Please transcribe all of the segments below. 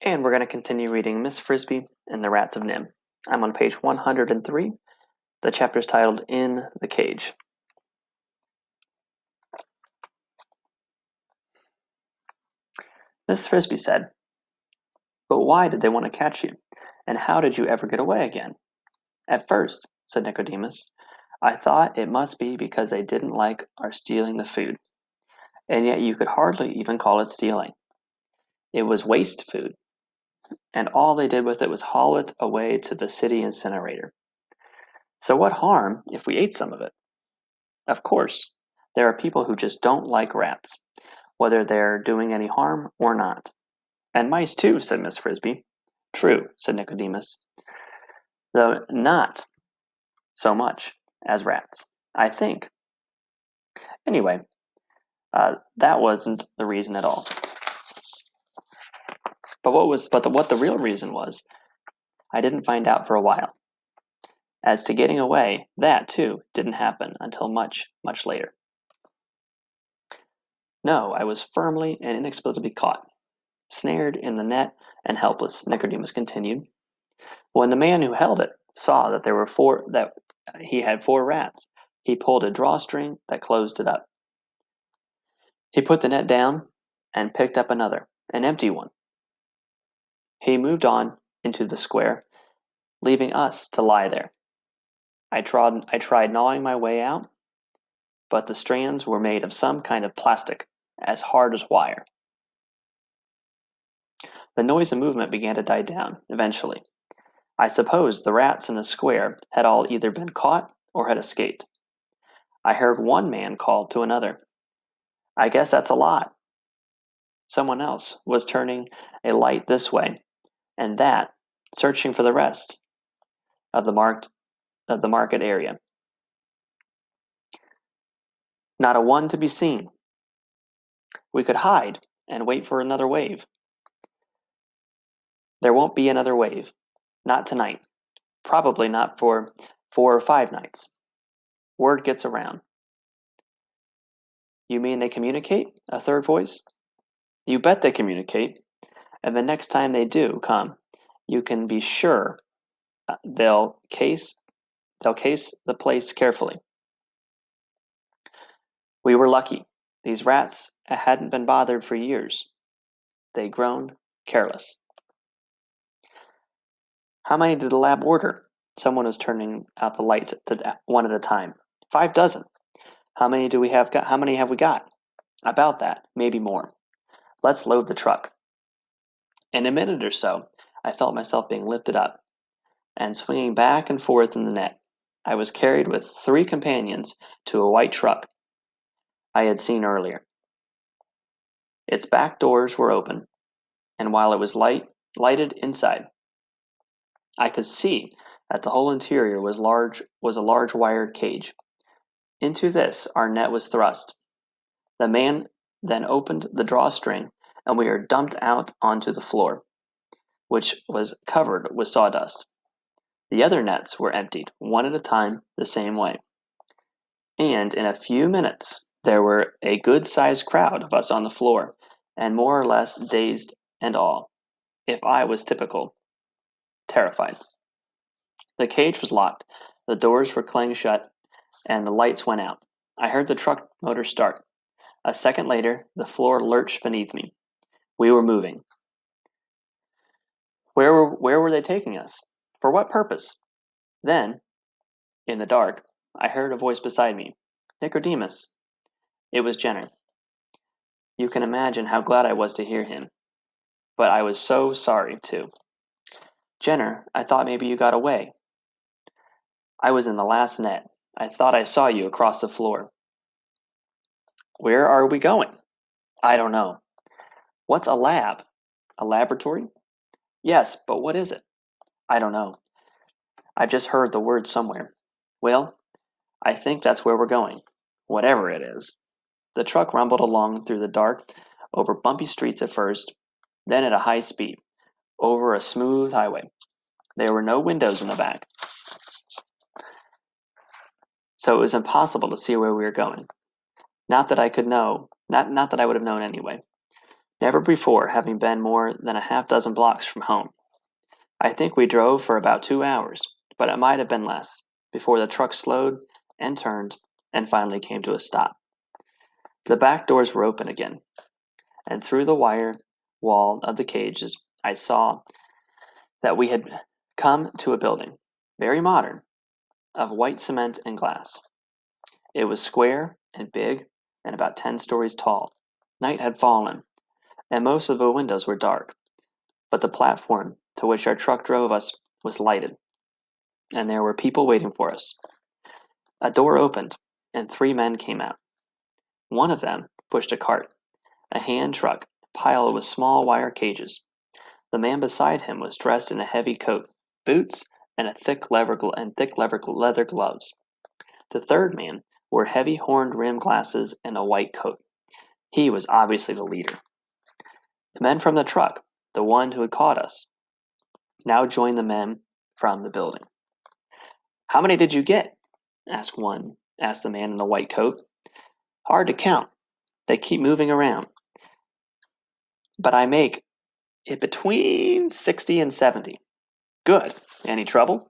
And we're going to continue reading Miss Frisby and the Rats of NIMH. I'm on page 103. The chapter is titled In the Cage. Miss Frisby said, "But why did they want to catch you? And how did you ever get away again?" "At first," said Nicodemus, "I thought it must be because they didn't like our stealing the food. And yet you could hardly even call it stealing. It was waste food, and all they did with it was haul it away to the city incinerator. So what harm if we ate some of it? Of course, there are people who just don't like rats, whether they're doing any harm or not." "And mice too," said Miss Frisby. "True," said Nicodemus, "though not so much as rats, I think. Anyway, that wasn't the reason at all. But what the real reason was, I didn't find out for a while. As to getting away, that, too, didn't happen until much, much later. No, I was firmly and inexplicably caught, snared in the net and helpless," Nicodemus continued. "When the man who held it saw that he had 4 rats, he pulled a drawstring that closed it up. He put the net down and picked up another, an empty one. He moved on into the square, leaving us to lie there. I tried gnawing my way out, but the strands were made of some kind of plastic, as hard as wire. The noise and movement began to die down, eventually. I supposed the rats in the square had all either been caught or had escaped. I heard one man call to another, 'I guess that's a lot.' Someone else was turning a light this way and that, searching for the rest of the market area. Not a one to be seen. We could hide and wait for another wave. There won't be another wave. Not tonight. Probably not for 4 or 5 nights. Word gets around." "You mean they communicate?" a third voice. "You bet they communicate. And the next time they do come, you can be sure they'll case the place carefully. We were lucky. These rats hadn't been bothered for years. They'd grown careless." "How many did the lab order?" Someone was turning out the lights one at a time. 5 dozen. How many have we got?" "About that, maybe more. Let's load the truck." In a minute or so, I felt myself being lifted up and swinging back and forth in the net. I was carried with 3 companions to a white truck I had seen earlier. Its back doors were open, and while it was lighted inside, I could see that the whole interior was a large wired cage. Into this our net was thrust. The man then opened the drawstring, and we were dumped out onto the floor, which was covered with sawdust. The other nets were emptied, one at a time, the same way. And in a few minutes there were a good-sized crowd of us on the floor, and more or less dazed and all, if I was typical, terrified. The cage was locked, the doors were clanged shut, and the lights went out. I heard the truck motor start. A second later, the floor lurched beneath me. We were moving. Where were they taking us? For what purpose? Then, in the dark, I heard a voice beside me. "Nicodemus." It was Jenner. You can imagine how glad I was to hear him. But I was so sorry, too. "Jenner, I thought maybe you got away." "I was in the last net. I thought I saw you across the floor." "Where are we going?" "I don't know." "What's a lab?" "A laboratory?" "Yes, but what is it?" "I don't know. I've just heard the word somewhere." "Well, I think that's where we're going, whatever it is." The truck rumbled along through the dark, over bumpy streets at first, then at a high speed, over a smooth highway. There were no windows in the back, so it was impossible to see where we were going. Not that I would have known anyway. never before having been more than a half dozen blocks from home. I think we drove for about 2 hours, but it might have been less, before the truck slowed and turned and finally came to a stop. The back doors were open again, and through the wire wall of the cages I saw that we had come to a building, very modern, of white cement and glass. It was square and big and about 10 stories tall. Night had fallen, and most of the windows were dark, but the platform to which our truck drove us was lighted, and there were people waiting for us. A door opened, and 3 men came out. One of them pushed a cart, a hand truck piled with small wire cages. The man beside him was dressed in a heavy coat, boots, and thick leather gloves. The third man wore heavy horned rimmed glasses and a white coat. He was obviously the leader. The men from the truck, the one who had caught us, now joined the men from the building. "How many did you get?" asked the man in the white coat. "Hard to count. They keep moving around. But I make it between 60 and 70. Good. Any trouble?"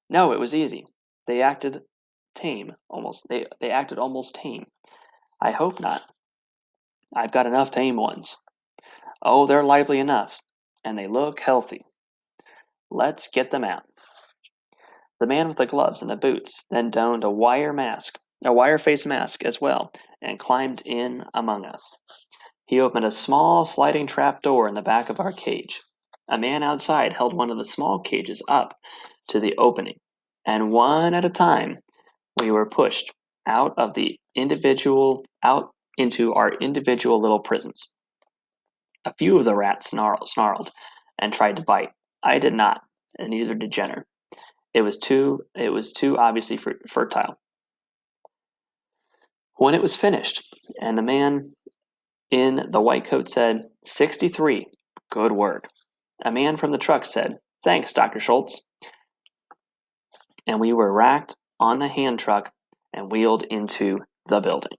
"No, it was easy. They acted they acted almost tame." "I hope not. I've got enough tame ones." "Oh, they're lively enough, and they look healthy. Let's get them out." The man with the gloves and the boots then donned a wire face mask as well, and climbed in among us. He opened a small sliding trap door in the back of our cage. A man outside held one of the small cages up to the opening, and one at a time we were pushed out into our individual little prisons. A few of the rats snarled and tried to bite. I did not, and neither did Jenner. It was too obviously fertile. When it was finished, and the man in the white coat said, 63, good work, a man from the truck said, "Thanks, Dr. Schultz," and we were racked on the hand truck and wheeled into the building.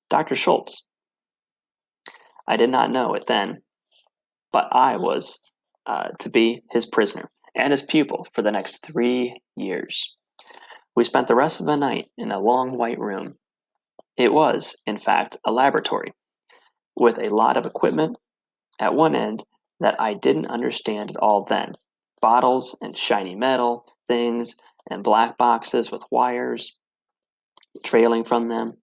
Dr. Schultz. I did not know it then, but I was to be his prisoner and his pupil for the next 3 years. We spent the rest of the night in a long white room. It was, in fact, a laboratory, with a lot of equipment at one end that I didn't understand at all then. Bottles and shiny metal things and black boxes with wires trailing from them,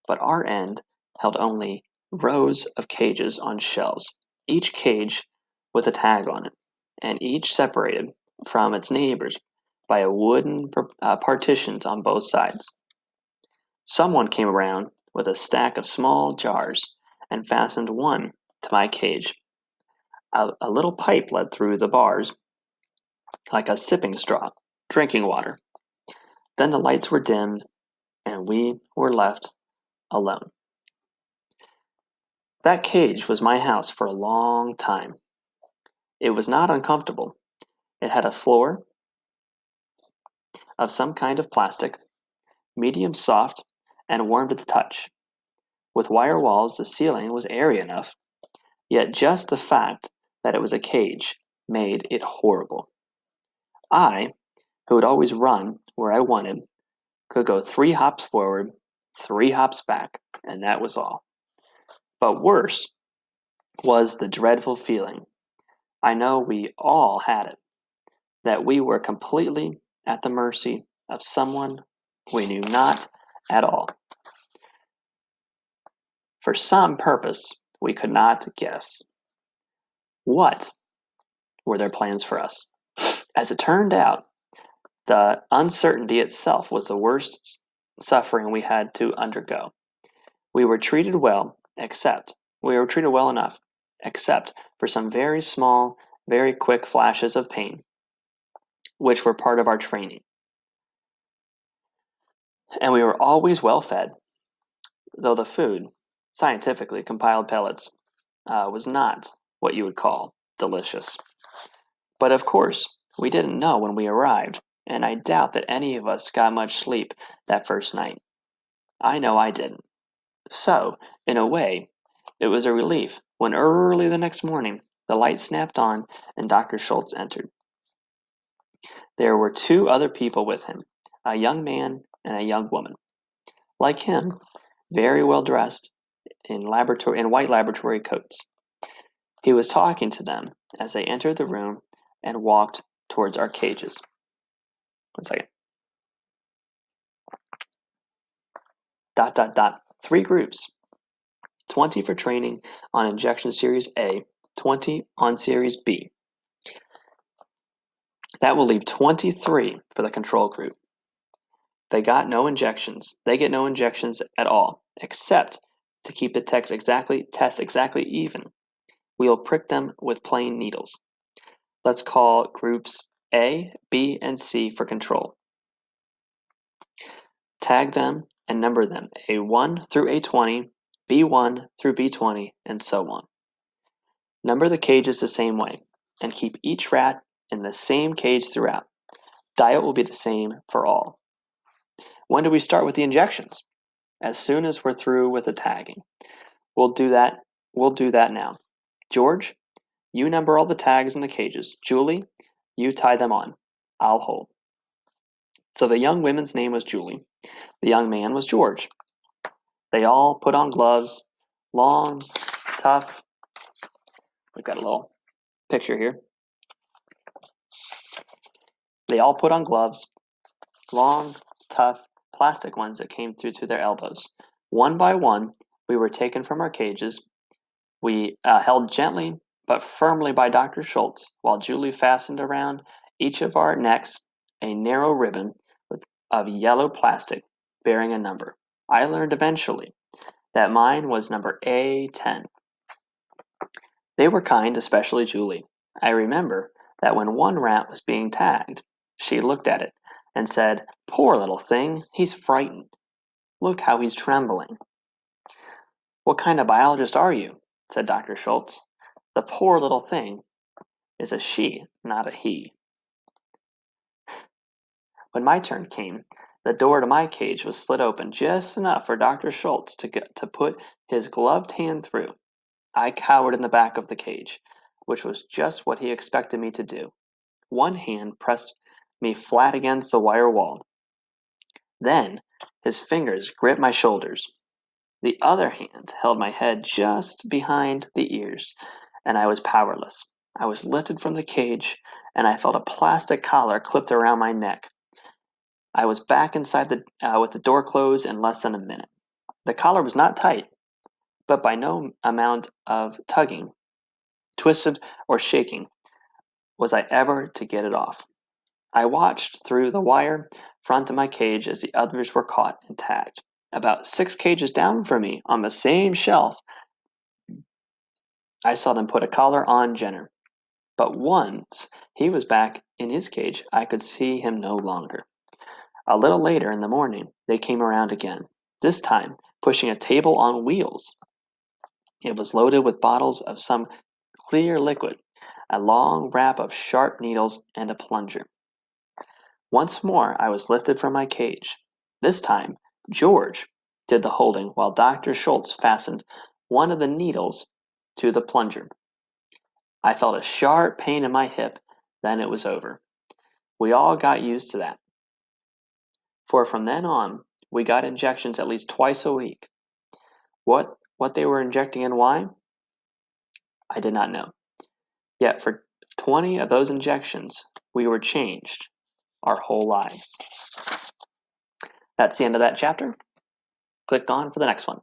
but our end held only rows of cages on shelves, each cage with a tag on it, and each separated from its neighbors by a wooden partitions on both sides. Someone came around with a stack of small jars and fastened one to my cage. A little pipe led through the bars like a sipping straw, drinking water. Then the lights were dimmed and we were left alone. That cage was my house for a long time. It was not uncomfortable. It had a floor of some kind of plastic, medium soft and warm to the touch. With wire walls, the ceiling was airy enough, yet just the fact that it was a cage made it horrible. I, who had always run where I wanted, could go 3 hops forward, 3 hops back, and that was all. But worse was the dreadful feeling, I know we all had it, that we were completely at the mercy of someone we knew not at all. For some purpose we could not guess. What were their plans for us? As it turned out, the uncertainty itself was the worst suffering we had to undergo. We were treated well, we were treated well enough, except for some very small, very quick flashes of pain, which were part of our training. And we were always well fed, though the food, scientifically compiled pellets, was not what you would call delicious. But of course, we didn't know when we arrived, and I doubt that any of us got much sleep that first night. I know I didn't. So, in a way, It was a relief when early the next morning the light snapped on and Dr. Schultz entered. There were 2 other people with him, a young man and a young woman. Like him, very well dressed in white laboratory coats. He was talking to them as they entered the room and walked towards our cages. 1 second. ... 3 groups. 20 for training on injection series A, 20 on series B. That will leave 23 for the control group. They get no injections at all, except to keep the test exactly even. We'll prick them with plain needles. Let's call groups A, B, and C for control. Tag them and number them A1 through A20, B1 through B20, and so on. Number the cages the same way, and keep each rat in the same cage throughout. Diet will be the same for all. When do we start with the injections? As soon as we're through with the tagging. We'll do that now. George, you number all the tags in the cages. Julie, you tie them on. I'll hold. So the young woman's name was Julie. The young man was George. They all put on gloves, long, tough. We've got a little picture here. They all put on gloves, long, tough, plastic ones that came through to their elbows. One by one, we were taken from our cages. We held gently but firmly by Dr. Schultz while Julie fastened around each of our necks a narrow ribbon of yellow plastic bearing a number. I learned eventually that mine was number A10. They were kind, especially Julie. I remember that when one rat was being tagged, she looked at it and said, "Poor little thing, he's frightened. Look how he's trembling." "What kind of biologist are you?" said Dr. Schultz. "The poor little thing is a she, not a he." When my turn came, the door to my cage was slit open just enough for Dr. Schultz to put his gloved hand through. I cowered in the back of the cage, which was just what he expected me to do. One hand pressed me flat against the wire wall. Then his fingers gripped my shoulders. The other hand held my head just behind the ears, and I was powerless. I was lifted from the cage, and I felt a plastic collar clipped around my neck. I was back inside with the door closed in less than a minute. The collar was not tight, but by no amount of tugging, twisted, or shaking was I ever to get it off. I watched through the wire front of my cage as the others were caught and tagged. About 6 cages down from me, on the same shelf, I saw them put a collar on Jenner. But once he was back in his cage, I could see him no longer. A little later in the morning, they came around again, this time pushing a table on wheels. It was loaded with bottles of some clear liquid, a long wrap of sharp needles, and a plunger. Once more I was lifted from my cage. This time, George did the holding while Dr. Schultz fastened one of the needles to the plunger. I felt a sharp pain in my hip, then it was over. We all got used to that. For from then on, we got injections at least twice a week. What they were injecting and why? I did not know. Yet for 20 of those injections, we were changed our whole lives. That's the end of that chapter. Click on for the next one.